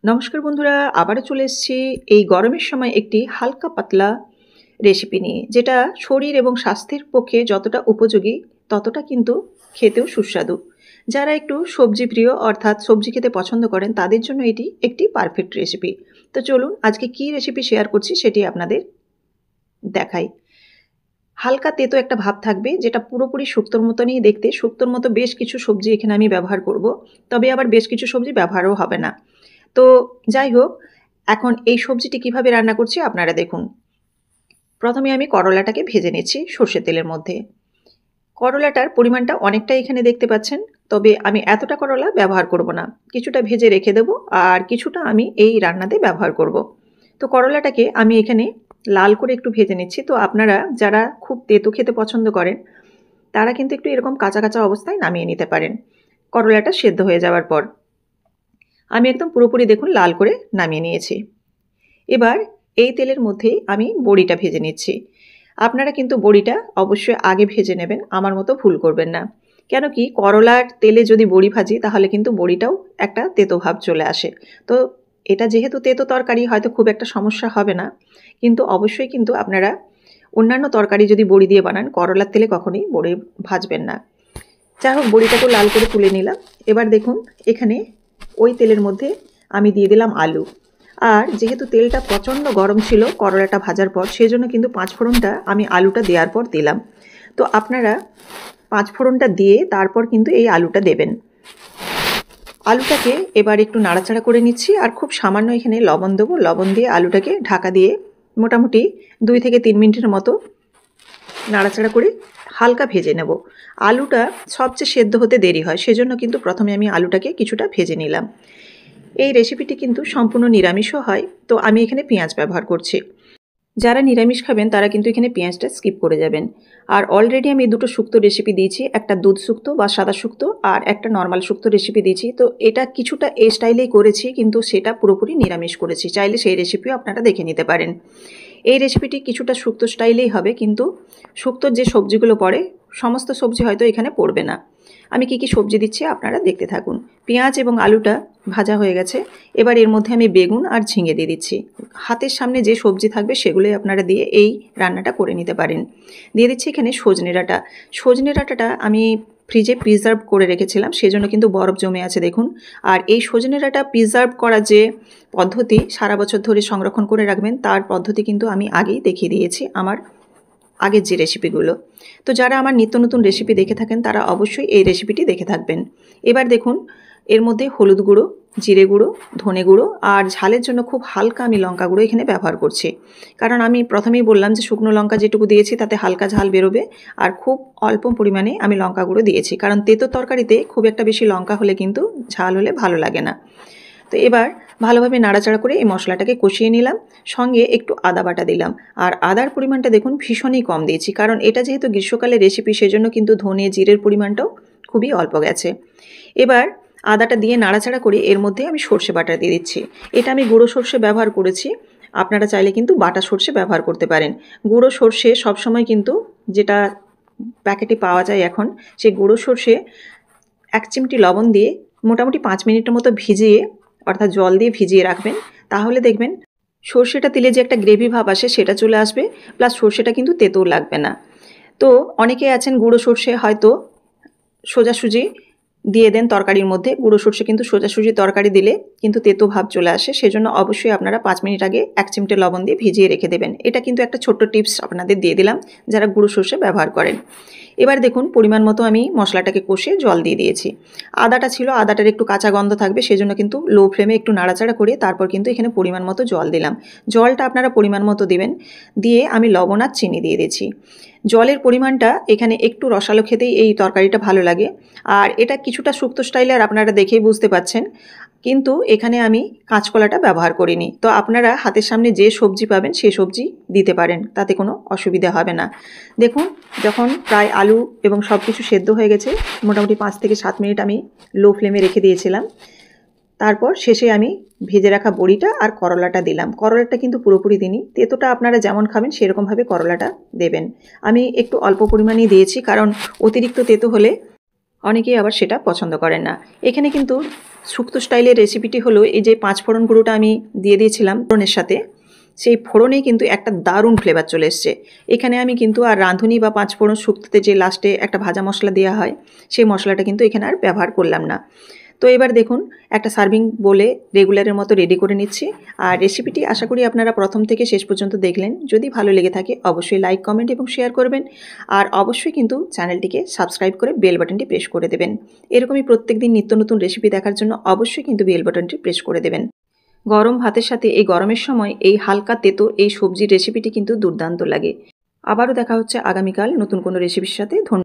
নমস্কার বন্ধুরা, আবারও চলে এসেছি এই গরমের সময় একটি হালকা পাতলা রেসিপি নিয়ে, যেটা শরীর এবং স্বাস্থ্যের পক্ষে যতটা উপযোগী ততটা কিন্তু খেতেও সুস্বাদু। যারা একটু সবজি প্রিয় অর্থাৎ সবজি খেতে পছন্দ করেন তাদের জন্য এটি একটি পারফেক্ট রেসিপি। তো চলুন আজকে কী রেসিপি শেয়ার করছি সেটি আপনাদের দেখাই। হালকা তেতো একটা ভাব থাকবে, যেটা পুরোপুরি শুক্তোর মতনই দেখতে। শুক্তোর মতো বেশ কিছু সবজি এখানে আমি ব্যবহার করব, তবে আবার বেশ কিছু সবজি ব্যবহারও হবে না। তো যাই হোক, এখন এই সবজিটি কিভাবে রান্না করছি আপনারা দেখুন। প্রথমে আমি করলাটাকে ভেজে নিচ্ছি সর্ষের তেলের মধ্যে। করলাটার পরিমাণটা অনেকটা এখানে দেখতে পাচ্ছেন, তবে আমি এতটা করলা ব্যবহার করব না। কিছুটা ভেজে রেখে দেবো আর কিছুটা আমি এই রান্নাতে ব্যবহার করব। তো করলাটাকে আমি এখানে লাল করে একটু ভেজে নিচ্ছি। তো আপনারা যারা খুব তেতো খেতে পছন্দ করেন তারা কিন্তু একটু এরকম কাঁচা কাঁচা অবস্থায় নামিয়ে নিতে পারেন করলাটা সেদ্ধ হয়ে যাওয়ার পর। আমি একদম পুরোপুরি দেখুন লাল করে নামিয়ে নিয়েছি। এবার এই তেলের মধ্যেই আমি বড়িটা ভেজে নিচ্ছি। আপনারা কিন্তু বড়িটা অবশ্যই আগে ভেজে নেবেন, আমার মতো ভুল করবেন না। কেন কি, করলার তেলে যদি বড়ি ভাজি তাহলে কিন্তু বড়িটাও একটা তেতো ভাব চলে আসে। তো এটা যেহেতু তেতো তরকারি, হয়তো খুব একটা সমস্যা হবে না, কিন্তু অবশ্যই কিন্তু আপনারা অন্যান্য তরকারি যদি বড়ি দিয়ে বানান করলার তেলে কখনোই বড়ি ভাজবেন না। যাই হোক, বড়িটাকেও লাল করে তুলে নিলাম। এবার দেখুন এখানে ওই তেলের মধ্যে আমি দিয়ে দিলাম আলু। আর যেহেতু তেলটা প্রচণ্ড গরম ছিল করলাটা ভাজার পর, সেজন্য কিন্তু পাঁচফোড়নটা আমি আলুটা দেওয়ার পর দিলাম। তো আপনারা পাঁচফোড়নটা দিয়ে তারপর কিন্তু এই আলুটা দেবেন। আলুটাকে এবার একটু নাড়াচাড়া করে নিচ্ছি আর খুব সামান্য এখানে লবণ দেবো। লবণ দিয়ে আলুটাকে ঢাকা দিয়ে মোটামুটি 2 থেকে 3 মিনিটের মতো নাড়াচাড়া করে হালকা ভেজে নেব। আলুটা সবচেয়ে সেদ্ধ হতে দেরি হয়, সেজন্য কিন্তু প্রথমে আমি আলুটাকে কিছুটা ভেজে নিলাম। এই রেসিপিটি কিন্তু সম্পূর্ণ নিরামিষও হয়, তো আমি এখানে পেঁয়াজ ব্যবহার করছি। যারা নিরামিষ খাবেন তারা কিন্তু এখানে পেঁয়াজটা স্কিপ করে যাবেন। আর অলরেডি আমি দুটো শুক্তো রেসিপি দিয়েছি, একটা দুধ শুক্তো বা সাদা শুক্তো আর একটা নর্মাল শুক্তো রেসিপি দিয়েছি। তো এটা কিছুটা এই স্টাইলেই করেছি, কিন্তু সেটা পুরোপুরি নিরামিষ করেছি। চাইলে সেই রেসিপিও আপনারা দেখে নিতে পারেন। এই রেসিপিটি কিছুটা শুক্তো স্টাইলেই হবে, কিন্তু শুক্তোর যে সবজিগুলো পড়ে সমস্ত সবজি হয়তো এখানে পড়বে না। আমি কি কি সবজি দিচ্ছি আপনারা দেখতে থাকুন। পেঁয়াজ এবং আলুটা ভাজা হয়ে গেছে। এবার এর মধ্যে আমি বেগুন আর ঝিঙে দিয়ে দিচ্ছি। হাতের সামনে যে সবজি থাকবে সেগুলোই আপনারা দিয়ে এই রান্নাটা করে নিতে পারেন। দিয়ে দিচ্ছি এখানে সজনে ডাঁটা। সজনে ডাঁটাটা আমি ফ্রিজে প্রিজার্ভ করে রেখেছিলাম, সেজন্য কিন্তু বরফ জমে আছে দেখুন। আর এই সজনে ডাঁটা প্রিজার্ভ করার যে পদ্ধতি, সারা বছর ধরে সংরক্ষণ করে রাখবেন তার পদ্ধতি কিন্তু আমি আগেই দেখিয়ে দিয়েছি আমার আগের যে রেসিপিগুলো। তো যারা আমার নিত্য নতুন রেসিপি দেখে থাকেন তারা অবশ্যই এই রেসিপিটি দেখে থাকবেন। এবার দেখুন এর মধ্যে হলুদ গুঁড়ো, জিরে গুঁড়ো, ধনে গুঁড়ো আর ঝালের জন্য খুব হালকা আমি লঙ্কা গুঁড়ো এখানে ব্যবহার করছি। কারণ আমি প্রথমেই বললাম যে শুকনো লঙ্কা যেটুকু দিয়েছি তাতে হালকা ঝাল বেরোবে, আর খুব অল্প পরিমাণে আমি লঙ্কা গুঁড়ো দিয়েছি, কারণ তেতো তরকারিতে খুব একটা বেশি লঙ্কা হলে কিন্তু ঝাল হলে ভালো লাগে না। তো এবার ভালোভাবে নাড়াচাড়া করে এই মশলাটাকে কষিয়ে নিলাম। সঙ্গে একটু আদা বাটা দিলাম। আর আদার পরিমাণটা দেখুন ভীষণই কম দিয়েছি, কারণ এটা যেহেতু গ্রীষ্মকালের রেসিপি সেজন্য কিন্তু ধনে জিরের পরিমাণটাও খুবই অল্প গেছে। এবার আদাটা দিয়ে নাড়াচাড়া করে এর মধ্যে আমি সর্ষে বাটা দিয়ে দিচ্ছি। এটা আমি গুঁড়ো সর্ষে ব্যবহার করেছি, আপনারা চাইলে কিন্তু বাটা সর্ষে ব্যবহার করতে পারেন। গুঁড়ো সর্ষে সবসময় কিন্তু যেটা প্যাকেটে পাওয়া যায় এখন, সেই গুঁড়ো সর্ষে 1 চিমটি লবণ দিয়ে মোটামুটি 5 মিনিটের মতো ভিজিয়ে, অর্থাৎ জল দিয়ে ভিজিয়ে রাখবেন। তাহলে দেখবেন সর্ষেটা দিলে যে একটা গ্রেভি ভাব আসে সেটা চলে আসবে, প্লাস সর্ষেটা কিন্তু তেতো লাগবে না। তো অনেকে আছেন গুঁড়ো সর্ষে হয়তো সোজাসুজি দিয়ে দেন তরকারির মধ্যে। গুঁড়ো সর্ষে কিন্তু সোজাসুজি তরকারি দিলে কিন্তু তেতো ভাব চলে আসে, সেজন্য অবশ্যই আপনারা 5 মিনিট আগে 1 চিমটে লবণ দিয়ে ভিজিয়ে রেখে দেবেন। এটা কিন্তু একটা ছোট্ট টিপস আপনাদের দিয়ে দিলাম যারা গুঁড়ো সর্ষে ব্যবহার করেন। এবার দেখুন পরিমাণ মতো আমি মশলাটাকে কষে জল দিয়ে দিয়েছি। আদাটা ছিল, আদাটার একটু কাঁচা গন্ধ থাকবে, সেজন্য কিন্তু লো ফ্লেমে একটু নাড়াচাড়া করে তারপর কিন্তু এখানে পরিমাণ মতো জল দিলাম। জলটা আপনারা পরিমাণ মতো দিবেন। দিয়ে আমি লবণ আর চিনি দিয়ে দিয়েছি। জলের পরিমাণটা এখানে একটু রসালো খেতেই এই তরকারিটা ভালো লাগে। আর এটা কিছুটা শুক্তো স্টাইলের আপনারা দেখেই বুঝতে পাচ্ছেন, কিন্তু এখানে আমি কাঁচকলাটা ব্যবহার করিনি। তো আপনারা হাতের সামনে যে সবজি পাবেন সেই সবজি দিতে পারেন, তাতে কোনো অসুবিধা হবে না। দেখুন যখন প্রায় আলু এবং সব কিছু সেদ্ধ হয়ে গেছে, মোটামুটি 5 থেকে 7 মিনিট আমি লো ফ্লেমে রেখে দিয়েছিলাম। তারপর শেষে আমি ভেজে রাখা বড়িটা আর করলাটা দিলাম। করলাটা কিন্তু পুরোপুরি দিইনি, তেঁতোটা আপনারা যেমন খাবেন সেরকমভাবে করলাটা দেবেন। আমি একটু অল্প পরিমাণেই দিয়েছি, কারণ অতিরিক্ত তেঁতো হলে অনেকেই আবার সেটা পছন্দ করেন না। এখানে কিন্তু শুক্তো স্টাইলের রেসিপিটি হলো এই যে 5 ফোড়ন গুঁড়োটা আমি দিয়ে দিয়েছিলাম ফোড়নের সাথে, সেই ফোড়নেই কিন্তু একটা দারুণ ফ্লেভার চলে এসছে। এখানে আমি কিন্তু আর রাঁধুনি বা 5 ফোড়ন শুক্তোতে যে লাস্টে একটা ভাজা মশলা দেওয়া হয়, সেই মশলাটা কিন্তু এখানে আর ব্যবহার করলাম না। তো এবার দেখুন একটা সার্ভিং বলে রেগুলারের মতো রেডি করে নিচ্ছি। আর রেসিপিটি আশা করি আপনারা প্রথম থেকে শেষ পর্যন্ত দেখলেন। যদি ভালো লেগে থাকে অবশ্যই লাইক, কমেন্ট এবং শেয়ার করবেন। আর অবশ্যই কিন্তু চ্যানেলটিকে সাবস্ক্রাইব করে বেল বাটনটি প্রেস করে দেবেন। এরকমই প্রত্যেকদিন নিত্য নতুন রেসিপি দেখার জন্য অবশ্যই কিন্তু বেল বাটনটি প্রেস করে দেবেন। গরম ভাতের সাথে এই গরমের সময় এই হালকা তেতো এই সবজির রেসিপিটি কিন্তু দুর্দান্ত লাগে। আবারও দেখা হচ্ছে আগামীকাল নতুন কোনো রেসিপির সাথে। ধন্যবাদ।